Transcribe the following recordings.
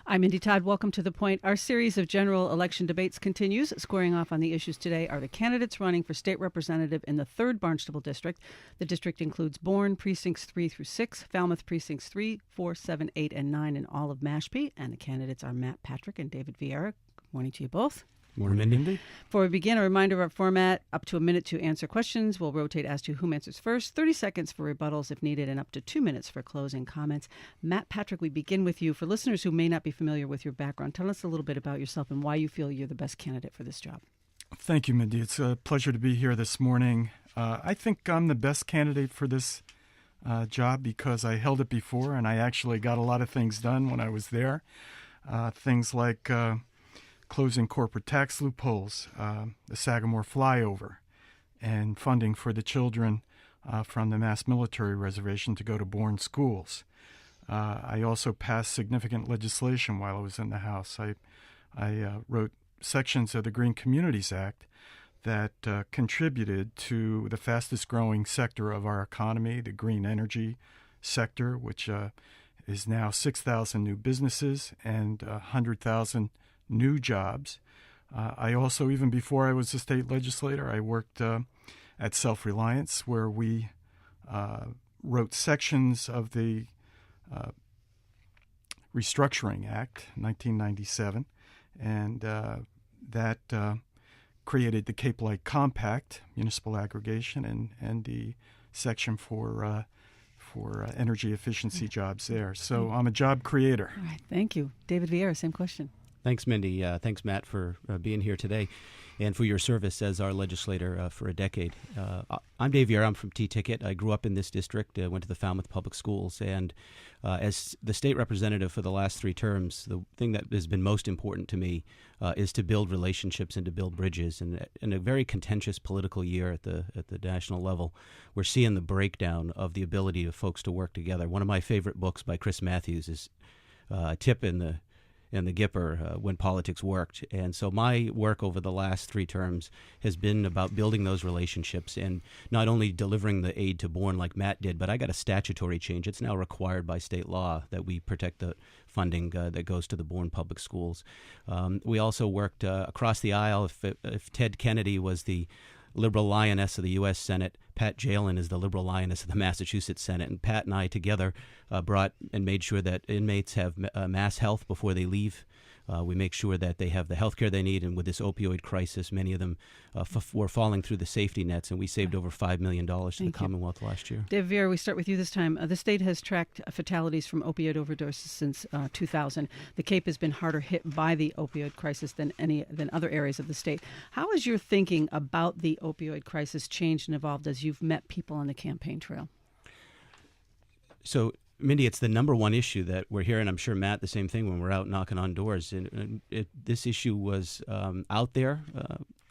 I'm Mindy. Todd. Welcome to The Point. Our series of general election debates continues. Squaring off on the issues today are the candidates running for state representative in the Third Barnstable District. The district includes Bourne precincts 3 through 6, Falmouth precincts 3, 4, 7, 8, and 9, and all of Mashpee. And the candidates are Matt Patrick and David Vieira. Good morning to you both. Morning, Mindy. Before we begin, a reminder of our format: up to a minute to answer questions. We'll rotate as to whom answers first, 30 seconds for rebuttals if needed, and up to 2 minutes for closing comments. Matt Patrick, we begin with you. For listeners who may not be familiar with your background, tell us a little bit about yourself and why you feel you're the best candidate for this job. Thank you, Mindy. It's a pleasure to be here this morning. I think I'm the best candidate for this job because I held it before, and I actually got a lot of things done when I was there. Things like closing corporate tax loopholes, the Sagamore flyover, and funding for the children from the Mass Military Reservation to go to Bourne schools. I also passed significant legislation while I was in the House. I wrote sections of the Green Communities Act that contributed to the fastest growing sector of our economy, the green energy sector, which is now 6,000 new businesses and 100,000 new jobs. I also, even before I was a state legislator, I worked at Self-Reliance, where we wrote sections of the Restructuring Act, 1997, and that created the Cape Light Compact, municipal aggregation, and the section for energy efficiency jobs there. So I'm a job creator. All right, thank you. David Vieira, same question. Thanks, Mindy. Thanks, Matt, for being here today and for your service as our legislator for a decade. I'm Dave Vieira. I'm from T-Ticket. I grew up in this district, went to the Falmouth Public Schools, and as the state representative for the last 3 terms, the thing that has been most important to me is to build relationships and to build bridges. And in a very contentious political year at the national level, we're seeing the breakdown of the ability of folks to work together. One of my favorite books by Chris Matthews is Tip in the Gipper, When Politics Worked. And so my work over the last 3 terms has been about building those relationships and not only delivering the aid to Bourne like Matt did, but I got a statutory change. It's now required by state law that we protect the funding that goes to the Bourne public schools. We also worked across the aisle. If Ted Kennedy was the liberal lioness of the U.S. Senate, Pat Jalen is the liberal lioness of the Massachusetts Senate. And Pat and I together brought and made sure that inmates have mass health before they leave. We make sure that they have the health care they need. And with this opioid crisis, many of them were falling through the safety nets, and we saved over $5 million to the Commonwealth last year. Dave Vieira, we start with you this time. The state has tracked fatalities from opioid overdoses since 2000. The Cape has been harder hit by the opioid crisis than other areas of the state. How has your thinking about the opioid crisis changed and evolved as you've met people on the campaign trail? So, Mindy, it's the number one issue that we're hearing. I'm sure, Matt, the same thing when we're out knocking on doors. This issue was out there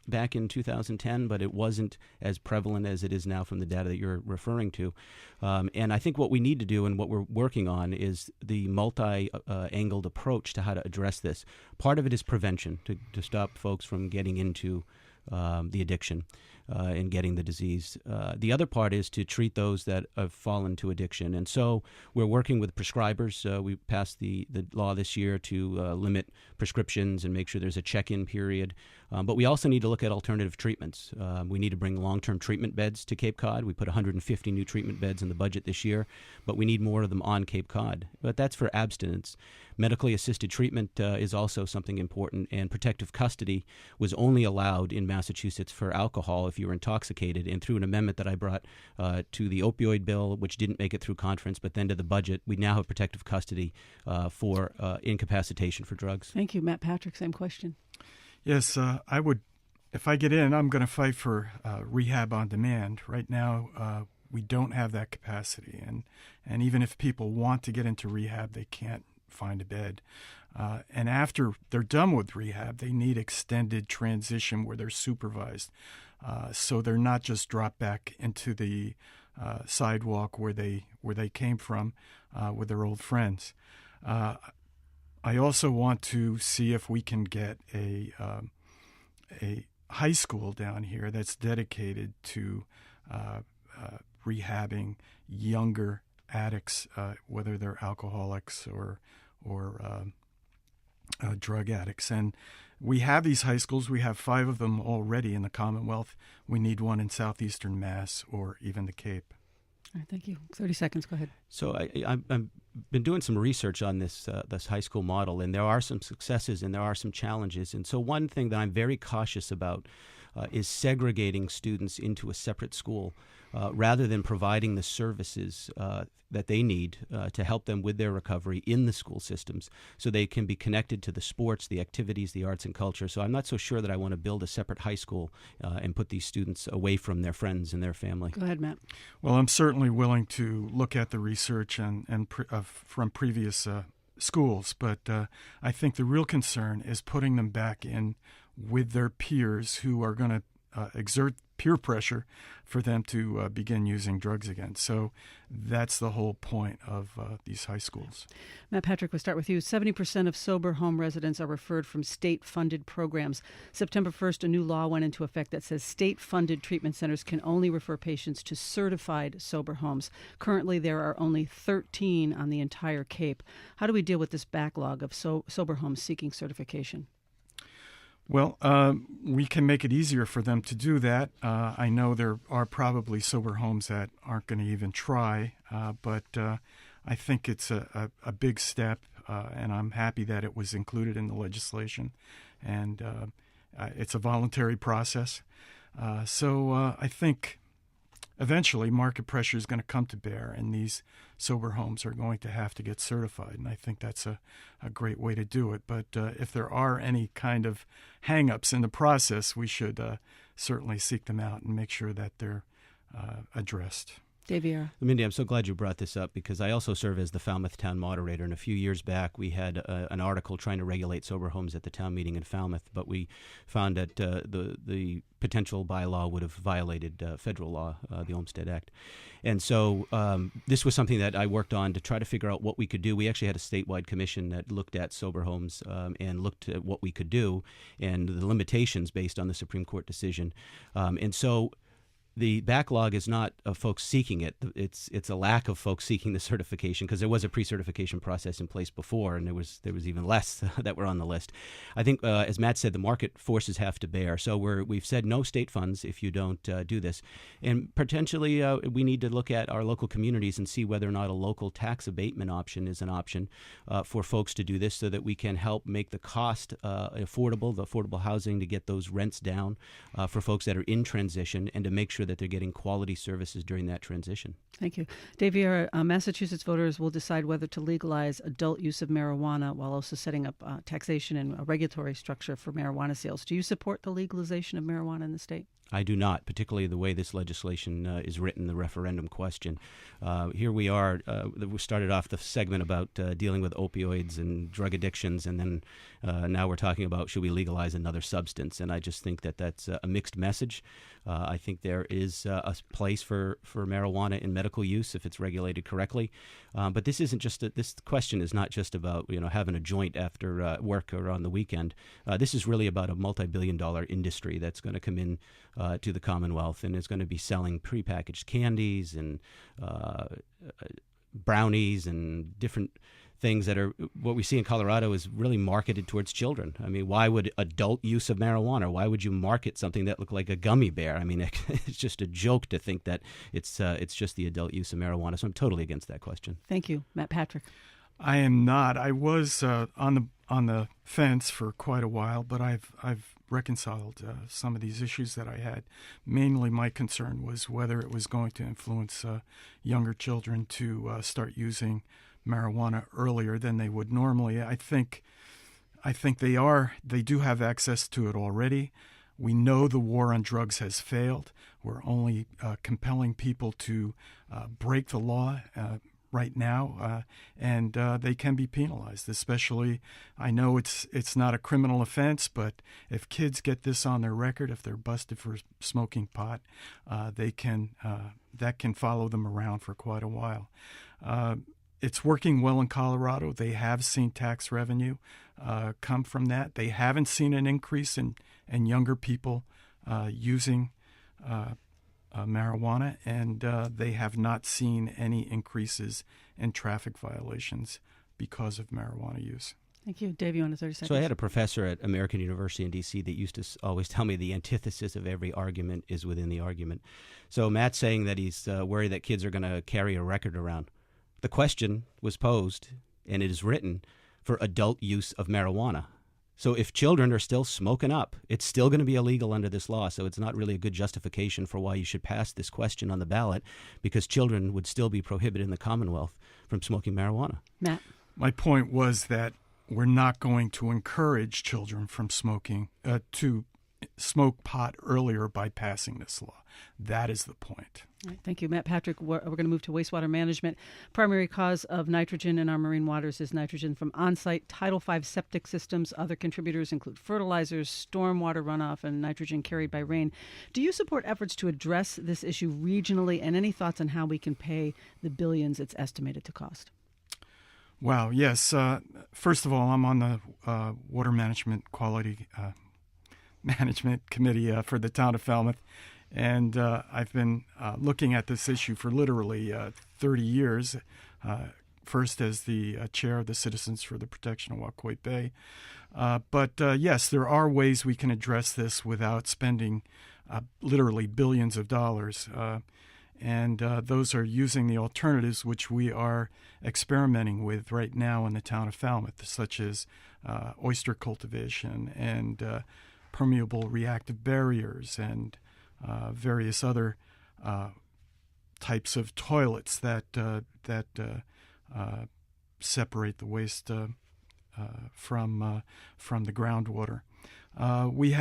back in 2010, but it wasn't as prevalent as it is now from the data that you're referring to. And I think what we need to do and what we're working on is the multi-angled approach to how to address this. Part of it is prevention, to stop folks from getting into the addiction and getting the disease. The other part is to treat those that have fallen to addiction. And so we're working with prescribers. We passed the law this year to limit prescriptions and make sure there's a check-in period. But we also need to look at alternative treatments. We need to bring long-term treatment beds to Cape Cod. We put 150 new treatment beds in the budget this year, but we need more of them on Cape Cod. But that's for abstinence. Medically assisted treatment is also something important, and protective custody was only allowed in Massachusetts for alcohol if you were intoxicated. And through an amendment that I brought to the opioid bill, which didn't make it through conference, but then to the budget, we now have protective custody for incapacitation for drugs. Thank you. Matt Patrick, same question. Yes, I would. If I get in, I'm going to fight for rehab on demand. Right now, we don't have that capacity, and even if people want to get into rehab, they can't find a bed. And after they're done with rehab, they need extended transition where they're supervised, so they're not just dropped back into the sidewalk where they came from with their old friends. I also want to see if we can get a high school down here that's dedicated to rehabbing younger addicts, whether they're alcoholics or drug addicts. And we have these high schools. We have 5 of them already in the Commonwealth. We need one in southeastern Mass or even the Cape. All right, thank you. 30 seconds. Go ahead. So I've been doing some research on this high school model, and there are some successes and there are some challenges. And so one thing that I'm very cautious about is segregating students into a separate school rather than providing the services that they need to help them with their recovery in the school systems so they can be connected to the sports, the activities, the arts and culture. So I'm not so sure that I want to build a separate high school and put these students away from their friends and their family. Go ahead, Matt. Well, I'm certainly willing to look at the research from previous schools, but I think the real concern is putting them back in with their peers who are going to exert peer pressure for them to begin using drugs again. So that's the whole point of these high schools. Matt Patrick, we'll start with you. 70% of sober home residents are referred from state-funded programs. September 1st, a new law went into effect that says state-funded treatment centers can only refer patients to certified sober homes. Currently, there are only 13 on the entire Cape. How do we deal with this backlog of sober homes seeking certification? Well, we can make it easier for them to do that. I know there are probably sober homes that aren't going to even try, but I think it's a big step, and I'm happy that it was included in the legislation. And it's a voluntary process. So I think eventually market pressure is going to come to bear, and these sober homes are going to have to get certified. And I think that's a great way to do it. But if there are any kind of hang-ups in the process, we should certainly seek them out and make sure that they're addressed. Vieira. Mindy, I'm so glad you brought this up because I also serve as the Falmouth Town Moderator. And a few years back, we had an article trying to regulate sober homes at the town meeting in Falmouth, but we found that the potential bylaw would have violated federal law, the Olmstead Act. And so this was something that I worked on to try to figure out what we could do. We actually had a statewide commission that looked at sober homes and looked at what we could do and the limitations based on the Supreme Court decision. And so the backlog is not of folks seeking it. It's a lack of folks seeking the certification because there was a pre-certification process in place before, and there was even less that were on the list. I think, as Matt said, the market forces have to bear. So we've said no state funds if you don't do this, and potentially we need to look at our local communities and see whether or not a local tax abatement option is an option for folks to do this, so that we can help make the cost affordable, the affordable housing, to get those rents down for folks that are in transition, and to make sure that they're getting quality services during that transition. Thank you. Dave Vieira, Massachusetts voters will decide whether to legalize adult use of marijuana while also setting up taxation and a regulatory structure for marijuana sales. Do you support the legalization of marijuana in the state? I do not, particularly the way this legislation is written, the referendum question. Here we are. We started off the segment about dealing with opioids and drug addictions, and then now we're talking about should we legalize another substance. And I just think that that's a mixed message. I think there is a place for marijuana in medical use if it's regulated correctly. But this isn't just this question is not just about having a joint after work or on the weekend. This is really about a multi-billion-dollar industry that's going to come in to the Commonwealth and is going to be selling prepackaged candies and brownies and different things that are what we see in Colorado is really marketed towards children. I mean, why would adult use of marijuana? Why would you market something that looked like a gummy bear? I mean, it's just a joke to think that it's just the adult use of marijuana. So I'm totally against that question. Thank you, Matt Patrick. I am not. I was on the fence for quite a while, but I've reconciled some of these issues that I had. Mainly, my concern was whether it was going to influence younger children to start using marijuana earlier than they would normally. I think they do have access to it already. We know the war on drugs has failed. We're only compelling people to break the law right now, and they can be penalized. Especially, I know it's not a criminal offense, but if kids get this on their record, if they're busted for smoking pot, that can follow them around for quite a while. It's working well in Colorado. They have seen tax revenue come from that. They haven't seen an increase in younger people using marijuana, and they have not seen any increases in traffic violations because of marijuana use. Thank you. Dave, you want 30 seconds? So I had a professor at American University in D.C. that used to always tell me the antithesis of every argument is within the argument. So Matt's saying that he's worried that kids are going to carry a record around. The question was posed, and it is written, for adult use of marijuana. So if children are still smoking up, it's still going to be illegal under this law. So it's not really a good justification for why you should pass this question on the ballot, because children would still be prohibited in the Commonwealth from smoking marijuana. Matt? My point was that we're not going to encourage children from smoking to smoke pot earlier by passing this law. That is the point. All right, thank you, Matt. Patrick, we're going to move to wastewater management. Primary cause of nitrogen in our marine waters is nitrogen from on-site Title V septic systems. Other contributors include fertilizers, stormwater runoff, and nitrogen carried by rain. Do you support efforts to address this issue regionally, and any thoughts on how we can pay the billions it's estimated to cost? Wow, yes. First of all, I'm on the Water Management Quality Management Committee for the town of Falmouth, and I've been looking at this issue for literally 30 years, first as the chair of the Citizens for the Protection of Wacoit Bay. But yes, there are ways we can address this without spending literally billions of dollars. And those are using the alternatives which we are experimenting with right now in the town of Falmouth, such as oyster cultivation and permeable reactive barriers and various other types of toilets that separate the waste from the groundwater. We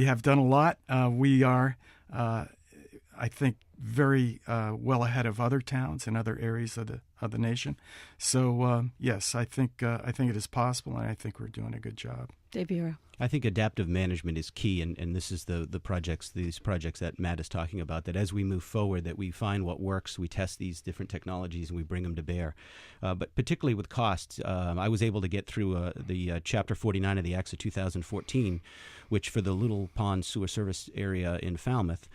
have done a lot. We are, I think, very well ahead of other towns and other areas of the nation. So yes, I think it is possible, and I think we're doing a good job. Dave Vieira. I think adaptive management is key, and this is these projects that Matt is talking about, that as we move forward, that we find what works, we test these different technologies, and we bring them to bear. But particularly with costs, I was able to get through the Chapter 49 of the Acts of 2014, which for the Little Pond Sewer Service area in Falmouth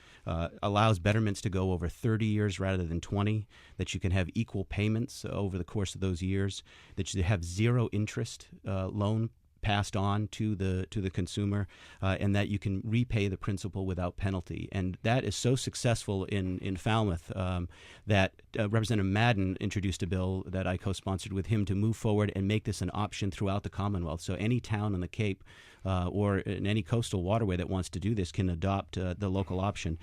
allows betterments to go over 30 years rather than 20, that you can have equal payments over the course of those years, that you have zero interest loan passed on to the consumer, and that you can repay the principal without penalty. And that is so successful in Falmouth that Representative Madden introduced a bill that I co-sponsored with him to move forward and make this an option throughout the Commonwealth. So any town on the Cape or in any coastal waterway that wants to do this can adopt the local option.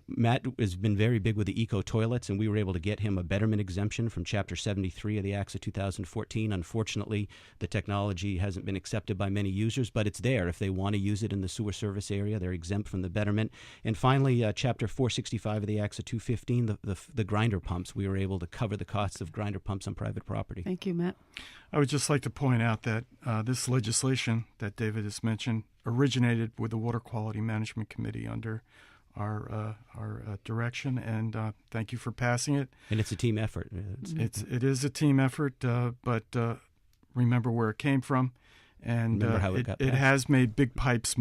Matt has been very big with the eco toilets, and we were able to get him a betterment exemption from Chapter 73 of the Acts of 2014. Unfortunately, the technology hasn't been accepted by many users, but it's there. If they want to use it in the sewer service area, they're exempt from the betterment. And finally, Chapter 465 of the Acts of 215, the grinder pumps. We were able to cover the costs of grinder pumps on private property. Thank you, Matt. I would just like to point out that this legislation that David has mentioned originated with the Water Quality Management Committee under our direction, and thank you for passing it. And it's a team effort. It is a team effort, but remember where it came from, and it has made big pipes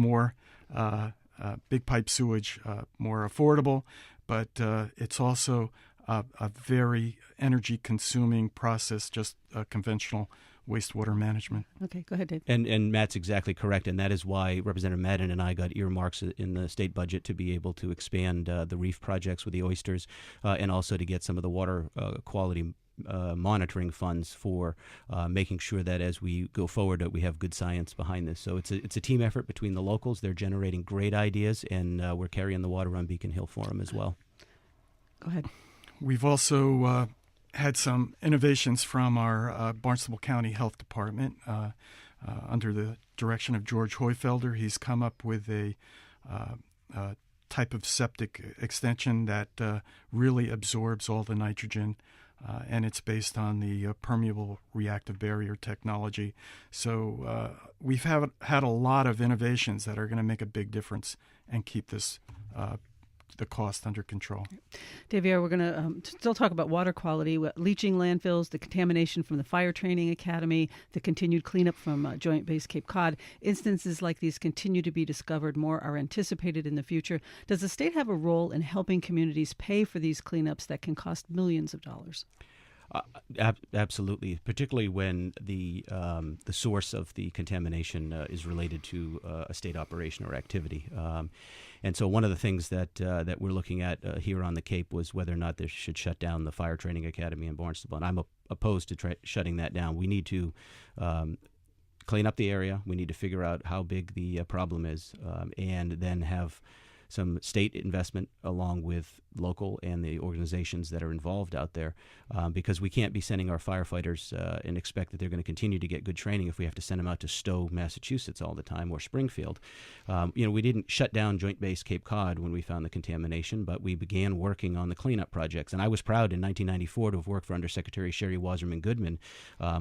big pipe sewage more affordable, but it's also a very energy-consuming process, just conventional wastewater management. Okay, go ahead, Dave. And Matt's exactly correct, and that is why Representative Madden and I got earmarks in the state budget to be able to expand the reef projects with the oysters, and also to get some of the water quality monitoring funds for making sure that as we go forward that we have good science behind this. So it's a team effort between the locals. They're generating great ideas, and we're carrying the water on Beacon Hill for them as well. Go ahead. We've also had some innovations from our Barnstable County Health Department under the direction of George Hoyfelder. He's come up with a type of septic extension that really absorbs all the nitrogen, and it's based on the permeable reactive barrier technology. So we've had a lot of innovations that are going to make a big difference and keep this the cost under control. Dave, we're going to still talk about water quality, leaching landfills, the contamination from the Fire Training Academy, the continued cleanup from Joint Base Cape Cod. Instances like these continue to be discovered. More are anticipated in the future. Does the state have a role in helping communities pay for these cleanups that can cost millions of dollars? Absolutely, particularly when the source of the contamination is related to a state operation or activity. And so one of the things that we're looking at here on the Cape was whether or not they should shut down the Fire Training Academy in Barnstable. And I'm opposed to shutting that down. We need to clean up the area. We need to figure out how big the problem is, and then have some state investment along with local and the organizations that are involved out there, because we can't be sending our firefighters and expect that they're going to continue to get good training if we have to send them out to Stowe, Massachusetts all the time, or Springfield. We didn't shut down Joint Base Cape Cod when we found the contamination, but we began working on the cleanup projects. And I was proud in 1994 to have worked for Undersecretary Sherry Wasserman Goodman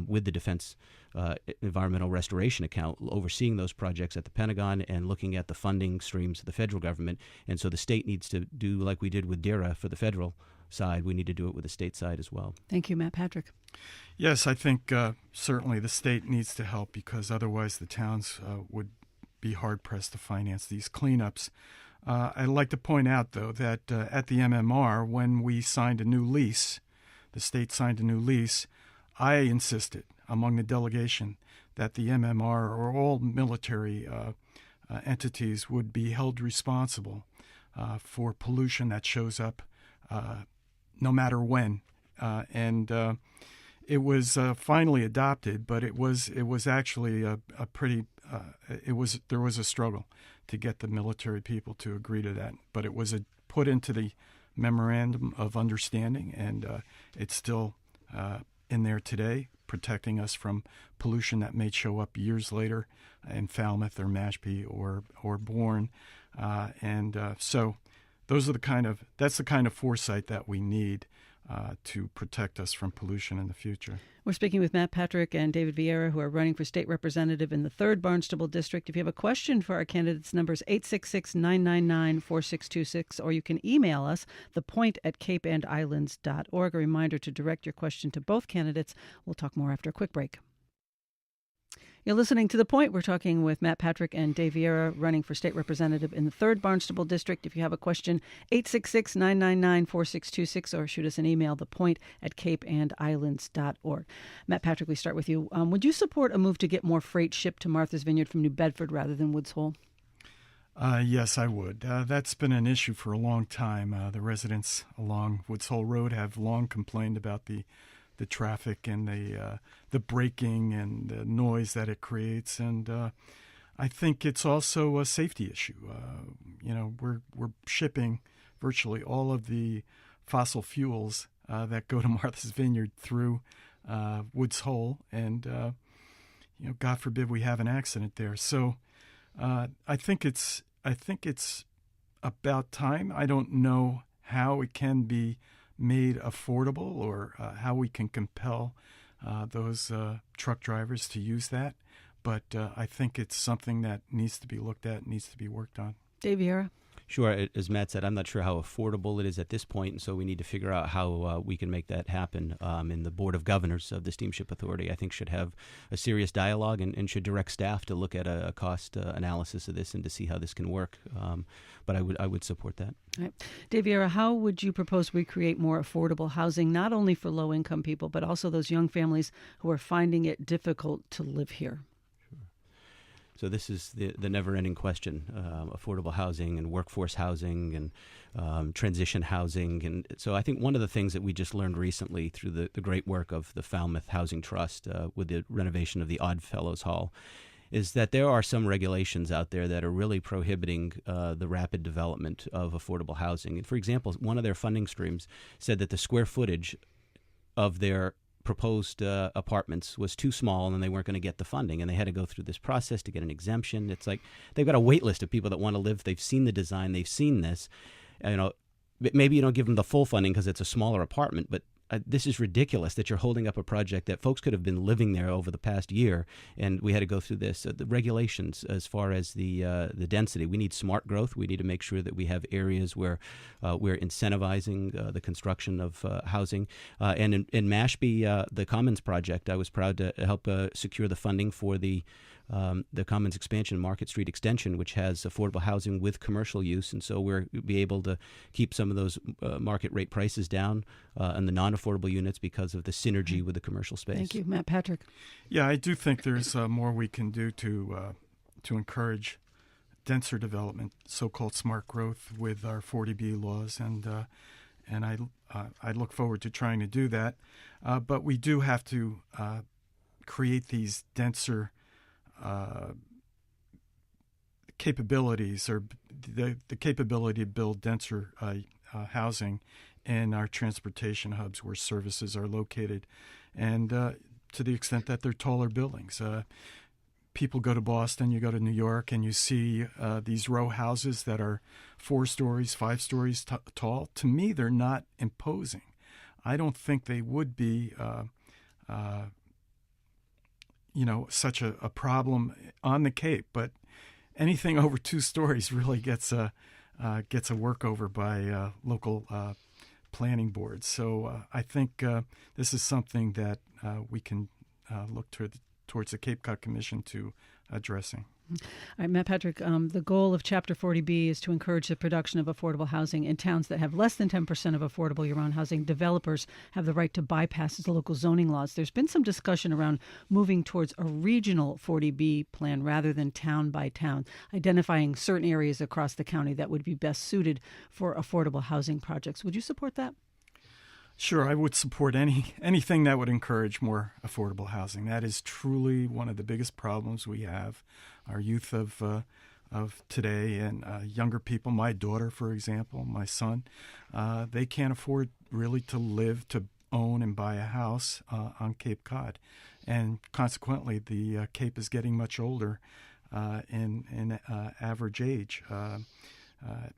with the Defense Environmental Restoration Account, overseeing those projects at the Pentagon and looking at the funding streams of the federal government. And so the state needs to do like we did with Vieira for the federal side. We need to do it with the state side as well. Thank you, Matt Patrick. Yes, I think certainly the state needs to help, because otherwise the towns would be hard-pressed to finance these cleanups. I'd like to point out, though, that at the MMR, when we signed a new lease, the state signed a new lease, I insisted among the delegation that the MMR or all military entities would be held responsible for pollution that shows up no matter when. And it was finally adopted, but it was actually a pretty there was a struggle to get the military people to agree to that. But it was put into the memorandum of understanding, and it's still in there today, protecting us from pollution that may show up years later in Falmouth or Mashpee or Bourne. So that's the kind of foresight that we need to protect us from pollution in the future. We're speaking with Matt Patrick and David Vieira, who are running for state representative in the 3rd Barnstable District. If you have a question for our candidates, number is 866-999-4626, or you can email us, thepoint@capeandislands.org. A reminder to direct your question to both candidates. We'll talk more after a quick break. You're listening to The Point. We're talking with Matt Patrick and Dave Vieira, running for state representative in the 3rd Barnstable District. If you have a question, 866-999-4626, or shoot us an email, thepoint@capeandislands.org. Matt Patrick, we start with you. Would you support a move to get more freight shipped to Martha's Vineyard from New Bedford rather than Woods Hole? Yes, I would. That's been an issue for a long time. The residents along Woods Hole Road have long complained about the traffic and the braking and the noise that it creates, and I think it's also a safety issue. We're shipping virtually all of the fossil fuels that go to Martha's Vineyard through Woods Hole, and God forbid we have an accident there. So I think it's about time. I don't know how it can be made affordable, or how we can compel those truck drivers to use that. But I think it's something that needs to be looked at, needs to be worked on. Dave Vieira? Sure. As Matt said, I'm not sure how affordable it is at this point, and so we need to figure out how we can make that happen. And the Board of Governors of the Steamship Authority, I think, should have a serious dialogue and should direct staff to look at a cost analysis of this and to see how this can work. But I would support that. All right. Dave Vieira, how would you propose we create more affordable housing, not only for low-income people, but also those young families who are finding it difficult to live here? So this is the never-ending question: affordable housing and workforce housing and transition housing. And so I think one of the things that we just learned recently through the great work of the Falmouth Housing Trust with the renovation of the Oddfellows Hall is that there are some regulations out there that are really prohibiting the rapid development of affordable housing. And for example, one of their funding streams said that the square footage of their proposed apartments was too small and they weren't going to get the funding, and they had to go through this process to get an exemption. It's like they've got a wait list of people that want to live. They've seen the design, they've seen this. Maybe you don't give them the full funding because it's a smaller apartment, but this is ridiculous that you're holding up a project that folks could have been living there over the past year, and we had to go through this. The regulations as far as the density, we need smart growth. We need to make sure that we have areas where we're incentivizing the construction of housing. And in Mashpee, the Commons project, I was proud to help secure the funding for the Commons expansion, Market Street extension, which has affordable housing with commercial use, and so we'll be able to keep some of those market rate prices down and the non-affordable affordable units because of the synergy with the commercial space. Thank you. Matt Patrick. Yeah, I do think there's more we can do to encourage denser development, so-called smart growth, with our 40B laws, and I look forward to trying to do that. But we do have to create these denser capabilities, or the capability to build denser housing in our transportation hubs where services are located, and to the extent that they're taller buildings. People go to Boston, you go to New York, and you see these row houses that are 4 stories, 5 stories tall. To me, they're not imposing. I don't think they would be, such a problem on the Cape. But anything over 2 stories really gets a workover by local planning boards. So I think this is something that we can look towards the Cape Cod Commission to addressing. All right, Matt Patrick, the goal of Chapter 40B is to encourage the production of affordable housing in towns that have less than 10% of affordable year-round housing. Developers have the right to bypass the local zoning laws. There's been some discussion around moving towards a regional 40B plan rather than town by town, identifying certain areas across the county that would be best suited for affordable housing projects. Would you support that? Sure, I would support anything that would encourage more affordable housing. That is truly one of the biggest problems we have. Our youth of today and younger people, my daughter, for example, my son, they can't afford really to live, to own and buy a house on Cape Cod. And consequently, the Cape is getting much older in average age.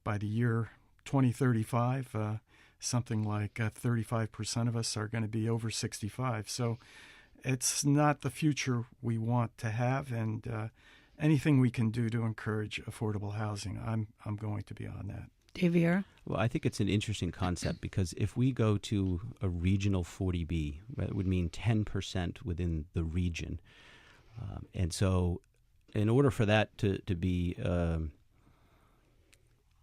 By the year 2035, something like 35% of us are going to be over 65. So it's not the future we want to have, and anything we can do to encourage affordable housing, I'm going to be on that. Dave Vieira? Well, I think it's an interesting concept because if we go to a regional 40B, that would mean 10% within the region. And so in order for that to be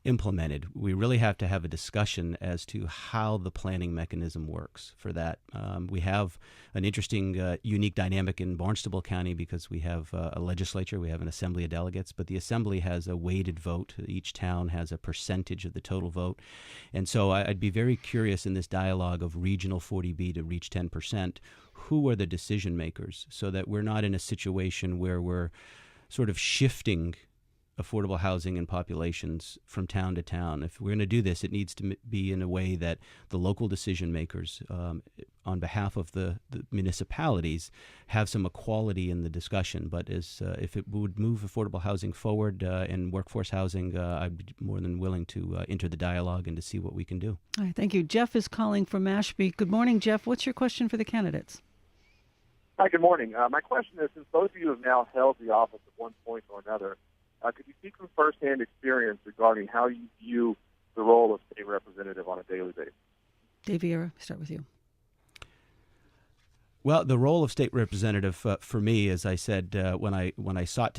implemented, we really have to have a discussion as to how the planning mechanism works for that. We have an interesting, unique dynamic in Barnstable County because we have a legislature, we have an assembly of delegates, but the assembly has a weighted vote. Each town has a percentage of the total vote. And so I'd be very curious in this dialogue of regional 40B to reach 10%, who are the decision makers so that we're not in a situation where we're sort of shifting affordable housing and populations from town to town. If we're going to do this, it needs to be in a way that the local decision makers, on behalf of the municipalities, have some equality in the discussion. But if it would move affordable housing forward and workforce housing, I'd be more than willing to enter the dialogue and to see what we can do. All right, thank you. Jeff is calling from Mashpee. Good morning, Jeff. What's your question for the candidates? Hi, good morning. My question is, since both of you have now held the office at one point or another, could you speak from firsthand experience regarding how you view the role of state representative on a daily basis? Dave Vieira, start with you. Well, the role of state representative for me, as I said when I sought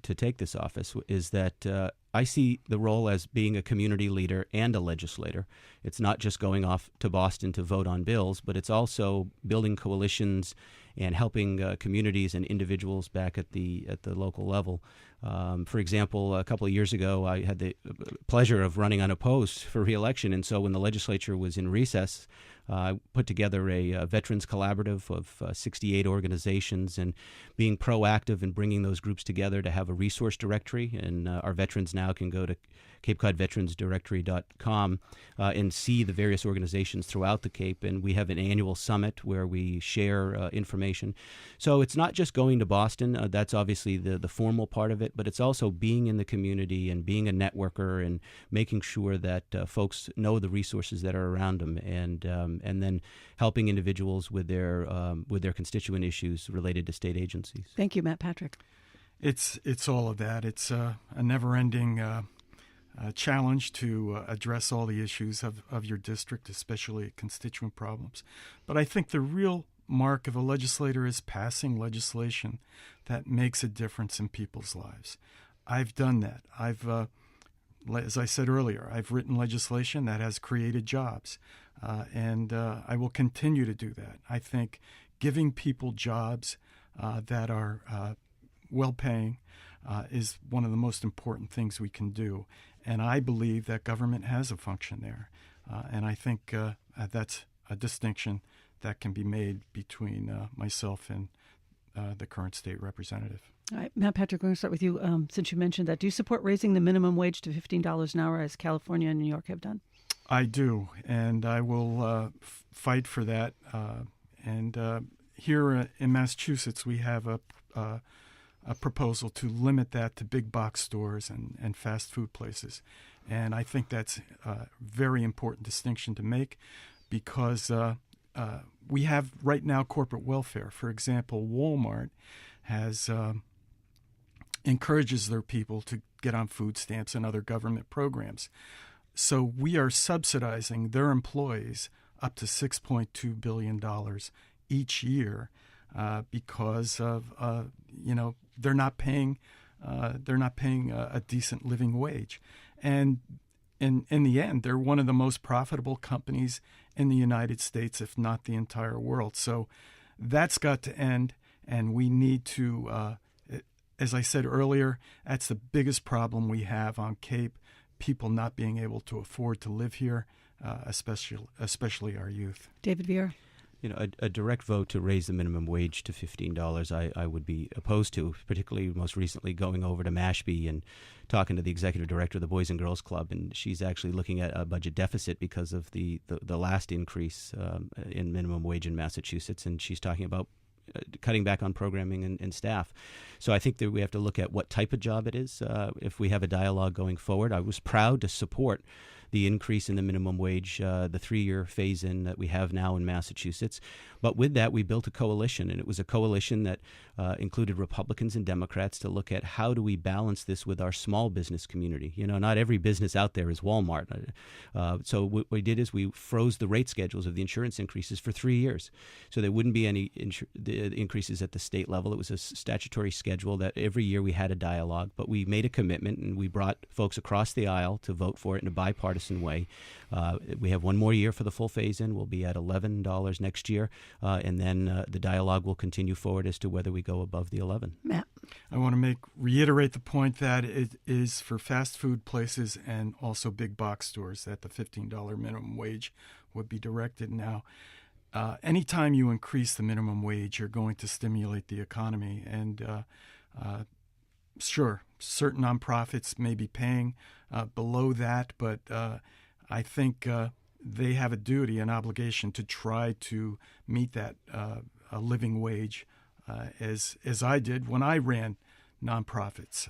to take this office, is that I see the role as being a community leader and a legislator. It's not just going off to Boston to vote on bills, but it's also building coalitions and helping communities and individuals back at the local level. For example, a couple of years ago, I had the pleasure of running unopposed for re-election, and so when the legislature was in recess, I put together a veterans collaborative of 68 organizations and being proactive in bringing those groups together to have a resource directory. And our veterans now can go to CapeCodVeteransDirectory.com and see the various organizations throughout the Cape. And we have an annual summit where we share information. So it's not just going to Boston. That's obviously the formal part of it, but it's also being in the community and being a networker and making sure that folks know the resources that are around them, and then helping individuals with their constituent issues related to state agencies. Thank you, Matt Patrick. It's all of that. It's a never-ending challenge to address all the issues of your district, especially constituent problems. But I think the real mark of a legislator is passing legislation that makes a difference in people's lives. I've done that. As I said earlier, I've written legislation that has created jobs. and I will continue to do that. I think giving people jobs that are well-paying is one of the most important things we can do. And I believe that government has a function there. And I think that's a distinction that can be made between myself and the current state representative. All right, Matt Patrick, we're going to start with you since you mentioned that. Do you support raising the minimum wage to $15 an hour as California and New York have done? I do, and I will fight for that. Here in Massachusetts, we have a proposal to limit that to big box stores and fast food places. And I think that's a very important distinction to make because we have right now corporate welfare. For example, Walmart has encourages their people to get on food stamps and other government programs. So we are subsidizing their employees up to $6.2 billion each year because of they're not paying a decent living wage, and in the end, they're one of the most profitable companies in the United States, if not the entire world. So that's got to end, and we need to, as I said earlier, that's the biggest problem we have on Cape. People not being able to afford to live here, especially our youth. David Vieira. A direct vote to raise the minimum wage to $15 I would be opposed to, particularly most recently going over to Mashpee and talking to the executive director of the Boys and Girls Club, and she's actually looking at a budget deficit because of the last increase in minimum wage in Massachusetts, and she's talking about cutting back on programming and staff. So I think that we have to look at what type of job it is. If we have a dialogue going forward, I was proud to support the increase in the minimum wage, the 3-year phase-in that we have now in Massachusetts. But with that, we built a coalition, and it was a coalition that included Republicans and Democrats to look at how do we balance this with our small business community. Not every business out there is Walmart. So what we did is we froze the rate schedules of the insurance increases for 3 years. So there wouldn't be any increases at the state level. It was a statutory schedule that every year we had a dialogue, but we made a commitment, and we brought folks across the aisle to vote for it in a bipartisan way. We have one more year for the full phase-in. We'll be at $11 next year, and then the dialogue will continue forward as to whether we go above the 11. Matt. I want to reiterate the point that it is for fast food places and also big box stores that the $15 minimum wage would be directed. Now, anytime you increase the minimum wage, you're going to stimulate the economy. And sure, certain nonprofits may be paying below that, but I think they have a duty, an obligation to try to meet that a living wage, as I did when I ran nonprofits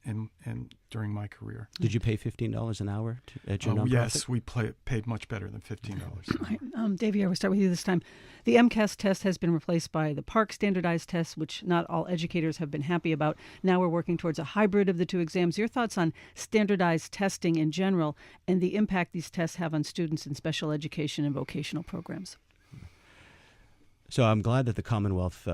and during my career. Did you pay $15 an hour at your nonprofit? Yes, we paid much better than $15. Davey, I will start with you this time. The MCAS test has been replaced by the Park standardized test, which not all educators have been happy about. Now we're working towards a hybrid of the two exams. Your thoughts on standardized testing in general and the impact these tests have on students in special education and vocational programs? So I'm glad that the Commonwealth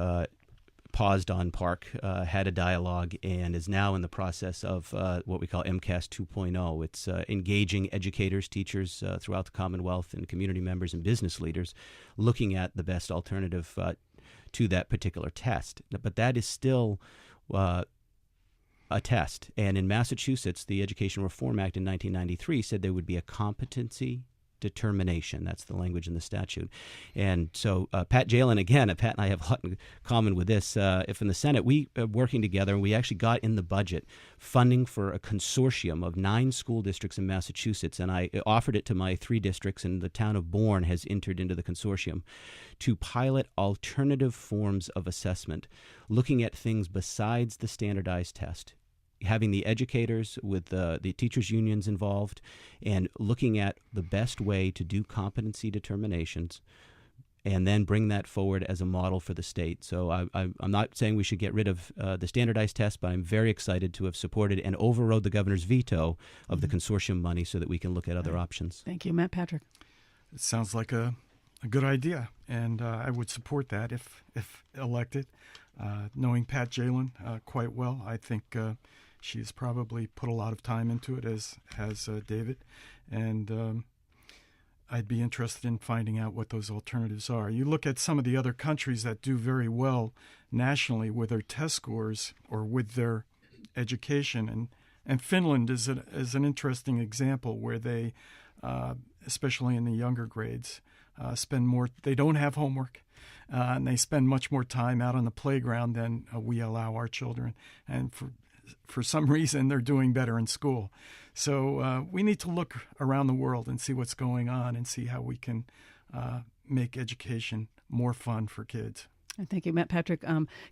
paused on Park, had a dialogue, and is now in the process of what we call MCAS 2.0. It's engaging educators, teachers throughout the Commonwealth, and community members and business leaders looking at the best alternative to that particular test. But that is still a test. And in Massachusetts, the Education Reform Act in 1993 said there would be a competency determination. That's the language in the statute. And so Pat Jalen, again, Pat and I have a lot in common with this. If in the Senate, we are working together, and we actually got in the budget funding for a consortium of 9 school districts in Massachusetts, and I offered it to my 3 districts, and the town of Bourne has entered into the consortium to pilot alternative forms of assessment, looking at things besides the standardized test, having the educators with the teachers' unions involved, and looking at the best way to do competency determinations, and then bring that forward as a model for the state. So I'm not saying we should get rid of the standardized test, but I'm very excited to have supported and overrode the governor's veto of the consortium money so that we can look at other options. Thank you. Matt Patrick. It sounds like a good idea, and I would support that if elected. Knowing Pat Jalen quite well, I think she's probably put a lot of time into it, as has David. And I'd be interested in finding out what those alternatives are. You look at some of the other countries that do very well nationally with their test scores or with their education, and Finland is an interesting example where they, especially in the younger grades, spend more. They don't have homework, and they spend much more time out on the playground than we allow our children. And for some reason, they're doing better in school. So we need to look around the world and see what's going on and see how we can make education more fun for kids. Thank you, Matt Patrick.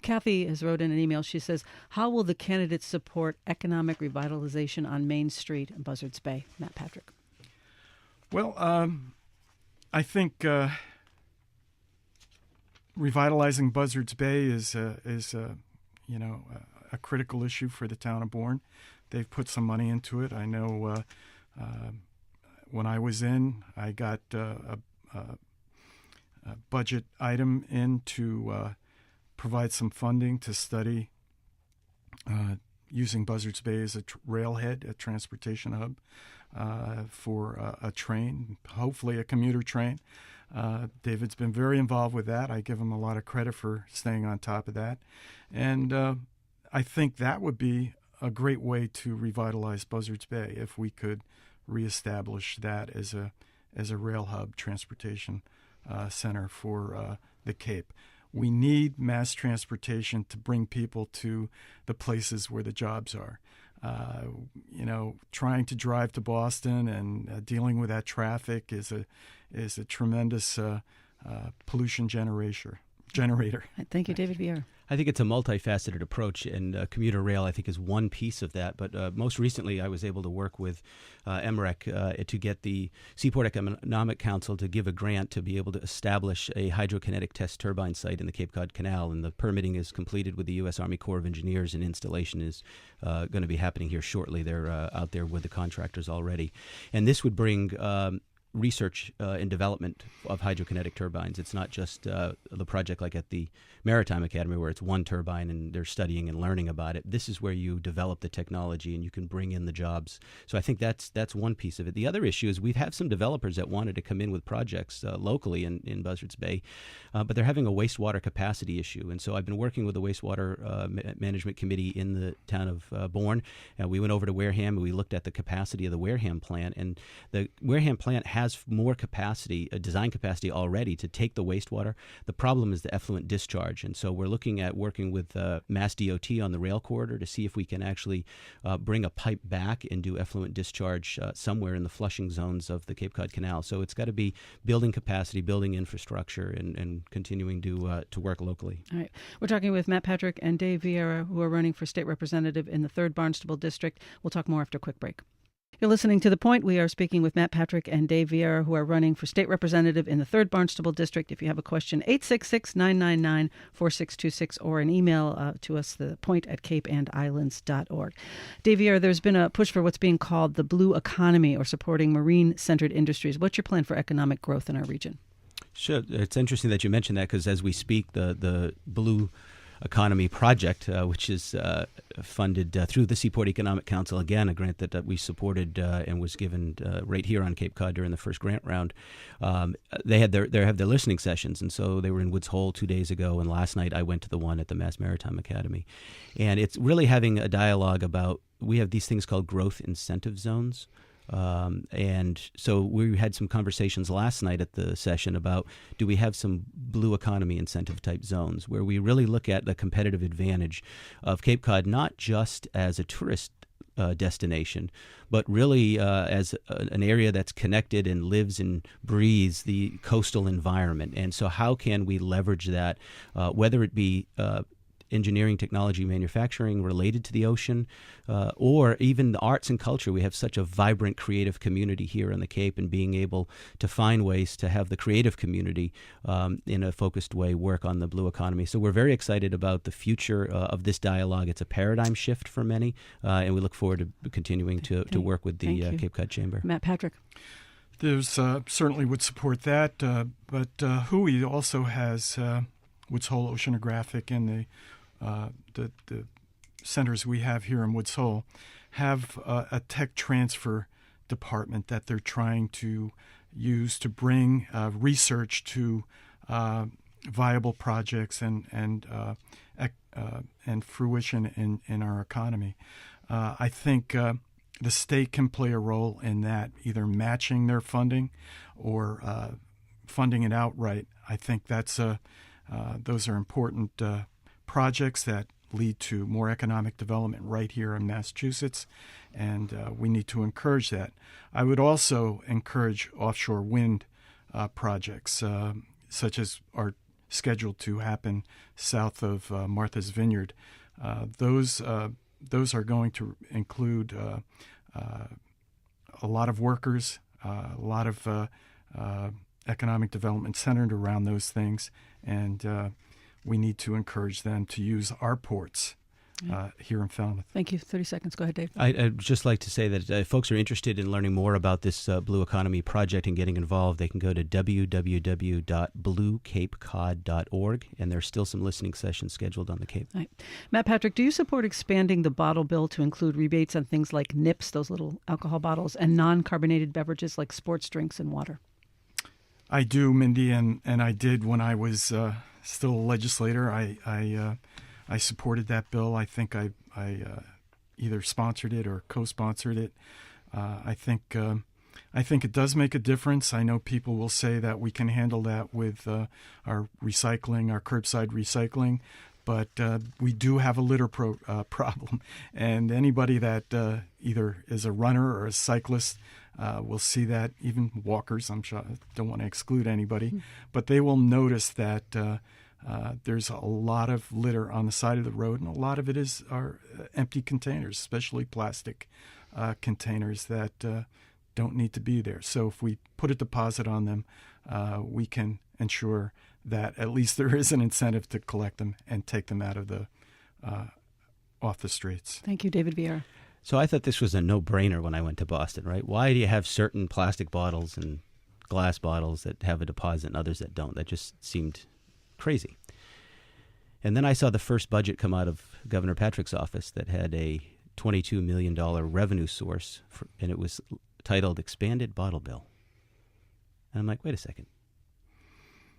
Kathy has wrote in an email. She says, how will the candidates support economic revitalization on Main Street in Buzzards Bay? Matt Patrick. Well, I think revitalizing Buzzards Bay is a critical issue for the town of Bourne. They've put some money into it. I know when I was in, I got a budget item in to provide some funding to study using Buzzards Bay as a railhead, a transportation hub for a train, hopefully a commuter train. David's been very involved with that. I give him a lot of credit for staying on top of that. And I think that would be a great way to revitalize Buzzards Bay if we could reestablish that as a rail hub transportation center for the Cape. We need mass transportation to bring people to the places where the jobs are. Trying to drive to Boston and dealing with that traffic is a tremendous pollution generator. Thank you, David Vieira. I think it's a multifaceted approach, and commuter rail, I think, is one piece of that. But most recently, I was able to work with MREC to get the Seaport Economic Council to give a grant to be able to establish a hydrokinetic test turbine site in the Cape Cod Canal. And the permitting is completed with the U.S. Army Corps of Engineers, and installation is going to be happening here shortly. They're out there with the contractors already. And this would bring research and development of hydrokinetic turbines. It's not just the project like at the Maritime Academy where it's one turbine and they're studying and learning about it. This is where you develop the technology and you can bring in the jobs. So I think that's one piece of it. The other issue is we have some developers that wanted to come in with projects locally in Buzzards Bay, but they're having a wastewater capacity issue. And so I've been working with the wastewater management committee in the town of Bourne. We went over to Wareham and we looked at the capacity of the Wareham plant. And the Wareham plant has more capacity, design capacity already to take the wastewater. The problem is the effluent discharge. And so we're looking at working with Mass DOT on the rail corridor to see if we can actually bring a pipe back and do effluent discharge somewhere in the flushing zones of the Cape Cod Canal. So it's got to be building capacity, building infrastructure, and continuing to work locally. All right. We're talking with Matt Patrick and Dave Vieira, who are running for state representative in the 3rd Barnstable District. We'll talk more after a quick break. You're listening to The Point. We are speaking with Matt Patrick and Dave Vieira, who are running for state representative in the 3rd Barnstable District. If you have a question, 866-999-4626, or an email to us, thepoint@capeandislands.org. Dave Vieira, there's been a push for what's being called the blue economy, or supporting marine-centered industries. What's your plan for economic growth in our region? Sure. It's interesting that you mentioned that because as we speak, the blue economy project, which is funded through the Seaport Economic Council, again, a grant that we supported and was given right here on Cape Cod during the first grant round. They have their listening sessions, and so they were in Woods Hole 2 days ago, and last night I went to the one at the Mass Maritime Academy. And it's really having a dialogue about, we have these things called growth incentive zones. And so we had some conversations last night at the session about, do we have some blue economy incentive type zones where we really look at the competitive advantage of Cape Cod, not just as a tourist destination, but really as an area that's connected and lives and breathes the coastal environment. And so how can we leverage that, whether it be engineering, technology, manufacturing related to the ocean, or even the arts and culture. We have such a vibrant creative community here on the Cape, and being able to find ways to have the creative community in a focused way work on the blue economy. So we're very excited about the future of this dialogue. It's a paradigm shift for many, and we look forward to continuing to work with the Cape Cod Chamber. Matt Patrick. There's certainly would support that, but Hui also has Woods Hole Oceanographic and the centers we have here in Woods Hole have a tech transfer department that they're trying to used to bring research to viable projects and fruition in our economy. I think the state can play a role in that, either matching their funding or funding it outright. I think those are important projects that lead to more economic development right here in Massachusetts, and we need to encourage that. I would also encourage offshore wind projects, such as are scheduled to happen south of Martha's Vineyard. Those are going to include a lot of workers, a lot of economic development centered around those things, and we need to encourage them to use our ports here in Falmouth. Thank you. 30 seconds. Go ahead, Dave. I'd just like to say that if folks are interested in learning more about this Blue Economy project and getting involved, they can go to www.bluecapecod.org, and there's still some listening sessions scheduled on the Cape. Right. Matt Patrick, do you support expanding the bottle bill to include rebates on things like nips, those little alcohol bottles, and non-carbonated beverages like sports drinks and water? I do, Mindy, and I did when I was still a legislator. I supported that bill. I think I either sponsored it or co-sponsored it. I think it does make a difference. I know people will say that we can handle that with our recycling, our curbside recycling, but we do have a litter problem. And anybody that either is a runner or a cyclist will see that, even walkers, I'm sure, I don't want to exclude anybody, but they will notice that there's a lot of litter on the side of the road, and a lot of it are empty containers, especially plastic containers that don't need to be there. So if we put a deposit on them, we can ensure that at least there is an incentive to collect them and take them out of off the streets. Thank you, David Vieira. So I thought this was a no-brainer when I went to Boston, right? Why do you have certain plastic bottles and glass bottles that have a deposit and others that don't? That just seemed crazy. And then I saw the first budget come out of Governor Patrick's office that had a $22 million revenue source, and it was titled Expanded Bottle Bill. And I'm like, wait a second.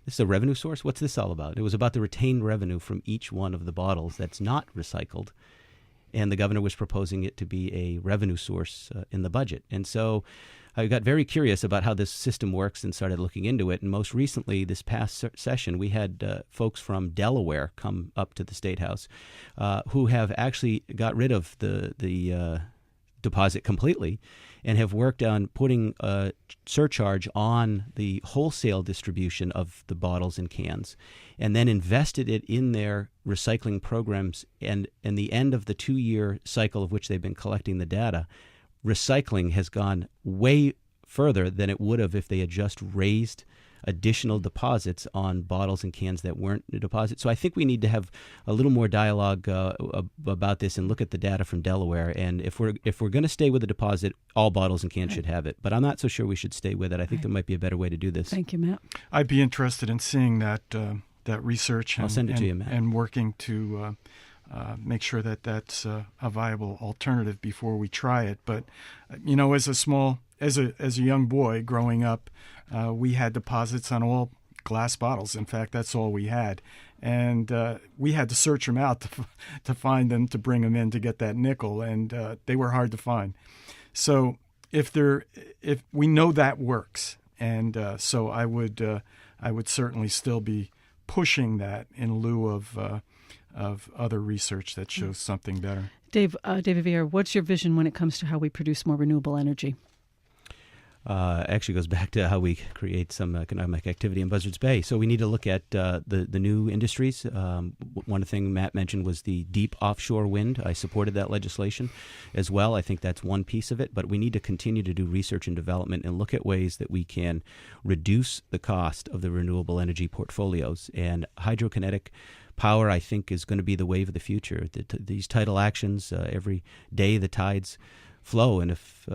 This is a revenue source? What's this all about? It was about the retained revenue from each one of the bottles that's not recycled. And the governor was proposing it to be a revenue source in the budget. And so I got very curious about how this system works and started looking into it. And most recently, this past session, we had folks from Delaware come up to the State House who have actually got rid of the deposit completely and have worked on putting a surcharge on the wholesale distribution of the bottles and cans, and then invested it in their recycling programs. And in the end of the 2-year cycle of which they've been collecting the data, recycling has gone way further than it would have if they had just raised additional deposits on bottles and cans that weren't a deposit. So I think we need to have a little more dialogue about this and look at the data from Delaware. And if we're going to stay with the deposit, all bottles and cans should have it. But I'm not so sure we should stay with it. I think there might be a better way to do this. Thank you, Matt. I'd be interested in seeing that research. I'll send it to you, Matt. And working to make sure that that's a viable alternative before we try it. But as a young boy growing up, we had deposits on all glass bottles. In fact, that's all we had, and we had to search them out to find them, to bring them in to get that nickel, and they were hard to find. So if we know that works, and so I would certainly still be pushing that in lieu of other research that shows something better. David Vieira, what's your vision when it comes to how we produce more renewable energy? Actually goes back to how we create some economic activity in Buzzards Bay. So we need to look at the new industries. One thing Matt mentioned was the deep offshore wind. I supported that legislation as well. I think that's one piece of it. But we need to continue to do research and development and look at ways that we can reduce the cost of the renewable energy portfolios. And hydrokinetic power, I think, is going to be the wave of the future. These tidal actions, every day the tides flow, and if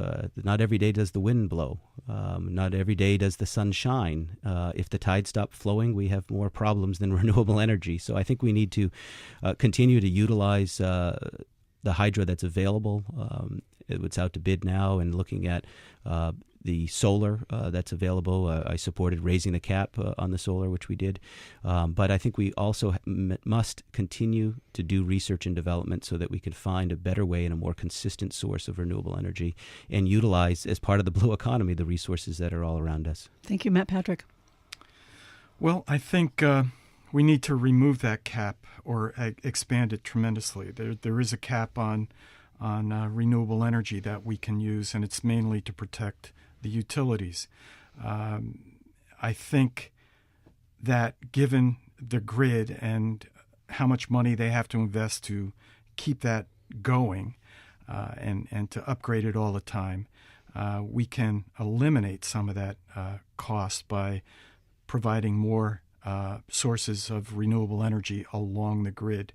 not every day does the wind blow, not every day does the sun shine. If the tides stop flowing, we have more problems than renewable energy. So I think we need to continue to utilize the hydro that's available. It's out to bid now, and looking at the solar that's available. I supported raising the cap on the solar, which we did. But I think we also must continue to do research and development so that we can find a better way and a more consistent source of renewable energy and utilize, as part of the blue economy, the resources that are all around us. Thank you, Matt Patrick. Well, I think we need to remove that cap or expand it tremendously. There is a cap on renewable energy that we can use, and it's mainly to protect the utilities. I think that given the grid and how much money they have to invest to keep that going and to upgrade it all the time, we can eliminate some of that cost by providing more sources of renewable energy along the grid.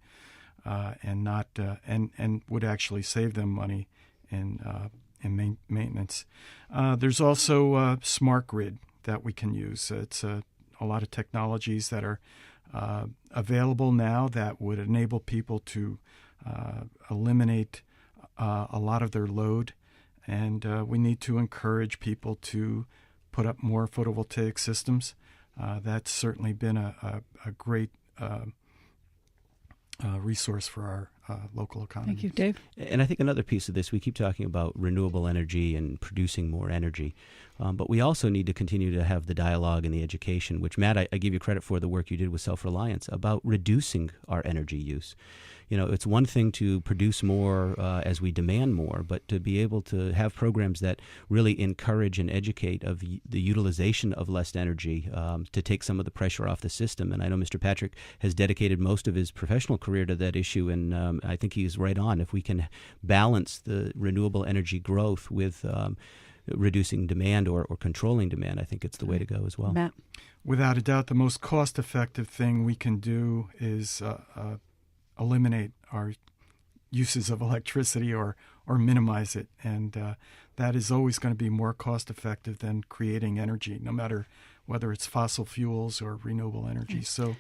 And not and would actually save them money in maintenance. There's also smart grid that we can use. It's a lot of technologies that are available now that would enable people to eliminate a lot of their load, and we need to encourage people to put up more photovoltaic systems. That's certainly been a great resource for our local economy. Thank you, Dave. And I think another piece of this, we keep talking about renewable energy and producing more energy, but we also need to continue to have the dialogue and the education, which, Matt, I give you credit for the work you did with Self-Reliance, about reducing our energy use. It's one thing to produce more as we demand more, but to be able to have programs that really encourage and educate of the utilization of less energy to take some of the pressure off the system. And I know Mr. Patrick has dedicated most of his professional career to that issue, and I think he's right on. If we can balance the renewable energy growth with reducing demand or controlling demand, I think it's the way to go as well. Matt? Without a doubt, the most cost-effective thing we can do is eliminate our uses of electricity or minimize it. And that is always going to be more cost-effective than creating energy, no matter whether it's fossil fuels or renewable energy. So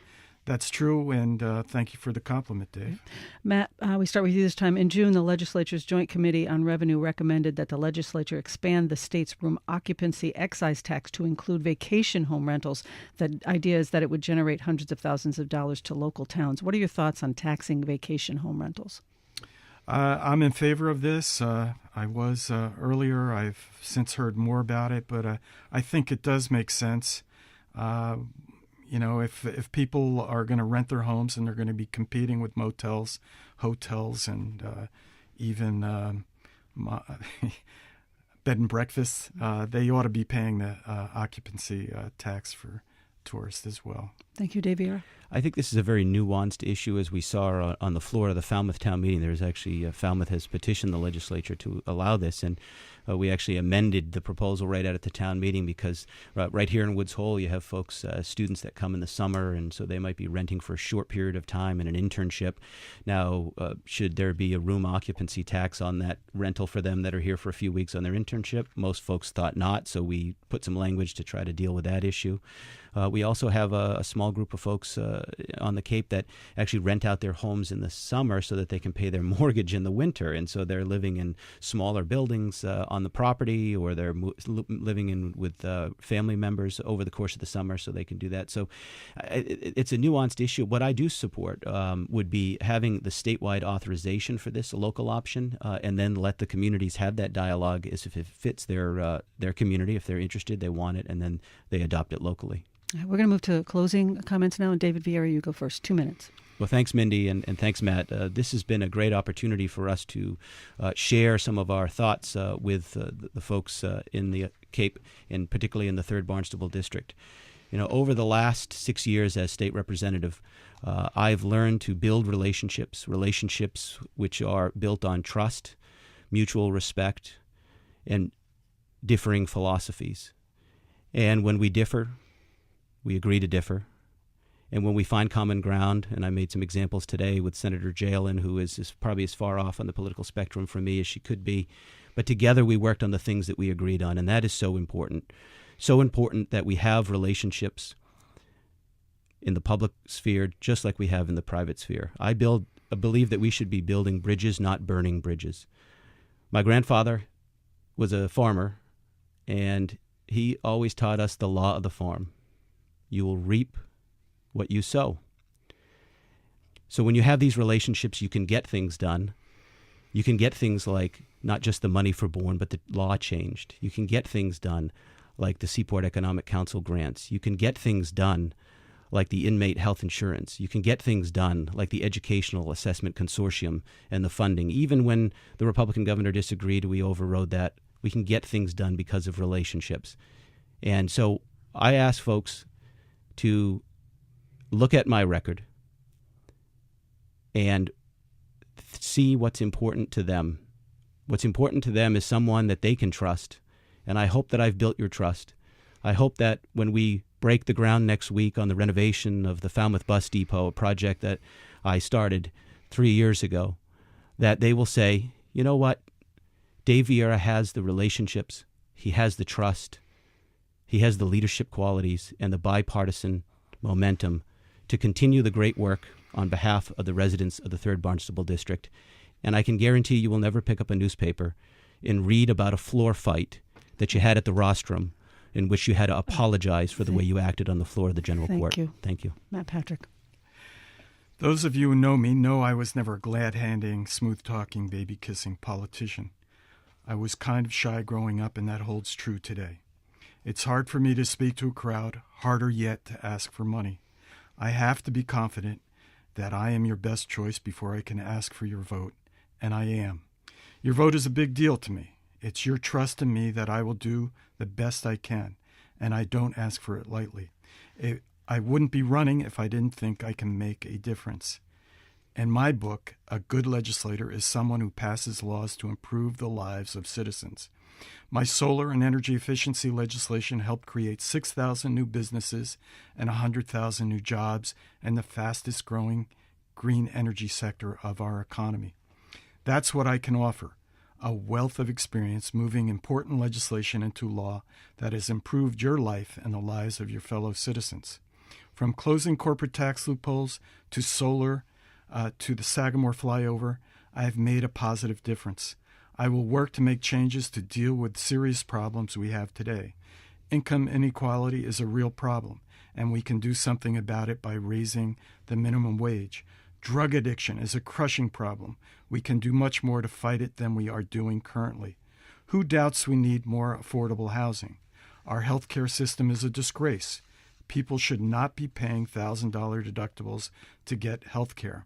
that's true, and thank you for the compliment, Dave. Matt, we start with you this time. In June, the legislature's Joint Committee on Revenue recommended that the legislature expand the state's room occupancy excise tax to include vacation home rentals. The idea is that it would generate hundreds of thousands of dollars to local towns. What are your thoughts on taxing vacation home rentals? I'm in favor of this. I was earlier. I've since heard more about it, but I think it does make sense. If people are going to rent their homes and they're going to be competing with motels, hotels, and even bed and breakfasts, they ought to be paying the occupancy tax for tourists as well. Thank you, Dave Vieira. I think this is a very nuanced issue, as we saw on the floor of the Falmouth Town Meeting. There's actually, Falmouth has petitioned the legislature to allow this, and we actually amended the proposal right out at the town meeting because right here in Woods Hole you have folks, students that come in the summer, and so they might be renting for a short period of time in an internship. Now, should there be a room occupancy tax on that rental for them that are here for a few weeks on their internship? Most folks thought not, so we put some language to try to deal with that issue. We also have a small group of folks on the Cape that actually rent out their homes in the summer so that they can pay their mortgage in the winter, and so they're living in smaller buildings on the property, or they're living in with family members over the course of the summer so they can do that. So it's a nuanced issue. What I do support would be having the statewide authorization for this, a local option, and then let the communities have that dialogue as if it fits their community. If they're interested, they want it, and then they adopt it locally. We're going to move to closing comments now, and David Vieira, you go first. 2 minutes. Well, thanks, Mindy, and thanks, Matt. This has been a great opportunity for us to share some of our thoughts with the folks in the Cape, and particularly in the Third Barnstable District. Over the last 6 years as state representative, I've learned to build relationships which are built on trust, mutual respect, and differing philosophies. And when we differ, we agree to differ. And when we find common ground, and I made some examples today with Senator Jalen, who is probably as far off on the political spectrum from me as she could be, but together we worked on the things that we agreed on, and that is so important. So important that we have relationships in the public sphere just like we have in the private sphere. I believe that we should be building bridges, not burning bridges. My grandfather was a farmer, and he always taught us the law of the farm. You will reap what you sow. So when you have these relationships, you can get things done. You can get things like not just the money for Bourne, but the law changed. You can get things done like the Seaport Economic Council grants. You can get things done like the inmate health insurance. You can get things done like the Educational Assessment Consortium and the funding. Even when the Republican governor disagreed, we overrode that. We can get things done because of relationships. And so I ask folks to look at my record and see what's important to them. What's important to them is someone that they can trust. And I hope that I've built your trust. I hope that when we break the ground next week on the renovation of the Falmouth Bus Depot, a project that I started 3 years ago, that they will say, you know what? Dave Vieira has the relationships, he has the trust, he has the leadership qualities and the bipartisan momentum to continue the great work on behalf of the residents of the Third Barnstable District. And I can guarantee you will never pick up a newspaper and read about a floor fight that you had at the rostrum in which you had to apologize for the way you acted on the floor of the General Court. Thank you. Matt Patrick. Those of you who know me know I was never a glad-handing, smooth-talking, baby-kissing politician. I was kind of shy growing up, and that holds true today. It's hard for me to speak to a crowd, harder yet to ask for money. I have to be confident that I am your best choice before I can ask for your vote, and I am. Your vote is a big deal to me. It's your trust in me that I will do the best I can, and I don't ask for it lightly. I wouldn't be running if I didn't think I can make a difference. In my book, a good legislator is someone who passes laws to improve the lives of citizens. My solar and energy efficiency legislation helped create 6,000 new businesses and 100,000 new jobs and the fastest growing green energy sector of our economy. That's what I can offer. A wealth of experience moving important legislation into law that has improved your life and the lives of your fellow citizens. From closing corporate tax loopholes to solar to the Sagamore flyover, I have made a positive difference. I will work to make changes to deal with serious problems we have today. Income inequality is a real problem, and we can do something about it by raising the minimum wage. Drug addiction is a crushing problem. We can do much more to fight it than we are doing currently. Who doubts we need more affordable housing? Our healthcare system is a disgrace. People should not be paying $1,000 deductibles to get health care.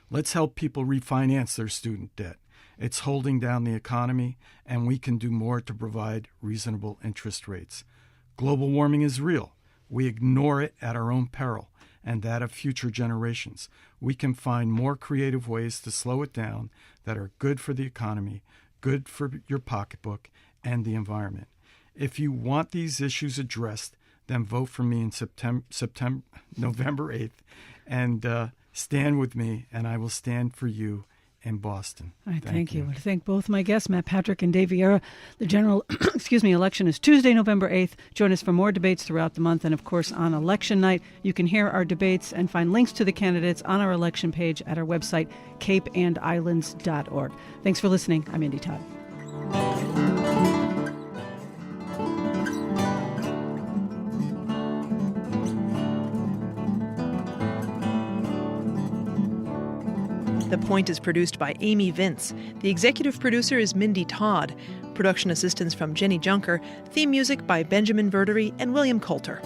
Let's help people refinance their student debt. It's holding down the economy, and we can do more to provide reasonable interest rates. Global warming is real. We ignore it at our own peril and that of future generations. We can find more creative ways to slow it down that are good for the economy, good for your pocketbook, and the environment. If you want these issues addressed, then vote for me in November 8th, and stand with me, and I will stand for you in Boston. All right, thank you. I want to thank both my guests, Matt Patrick and Dave Vieira. The general election is Tuesday, November 8th. Join us for more debates throughout the month. And, of course, on election night, you can hear our debates and find links to the candidates on our election page at our website, capeandislands.org. Thanks for listening. I'm Mindy Todd. The Point is produced by Amy Vince. The executive producer is Mindy Todd. Production assistance from Jenny Junker. Theme music by Benjamin Verdery and William Coulter.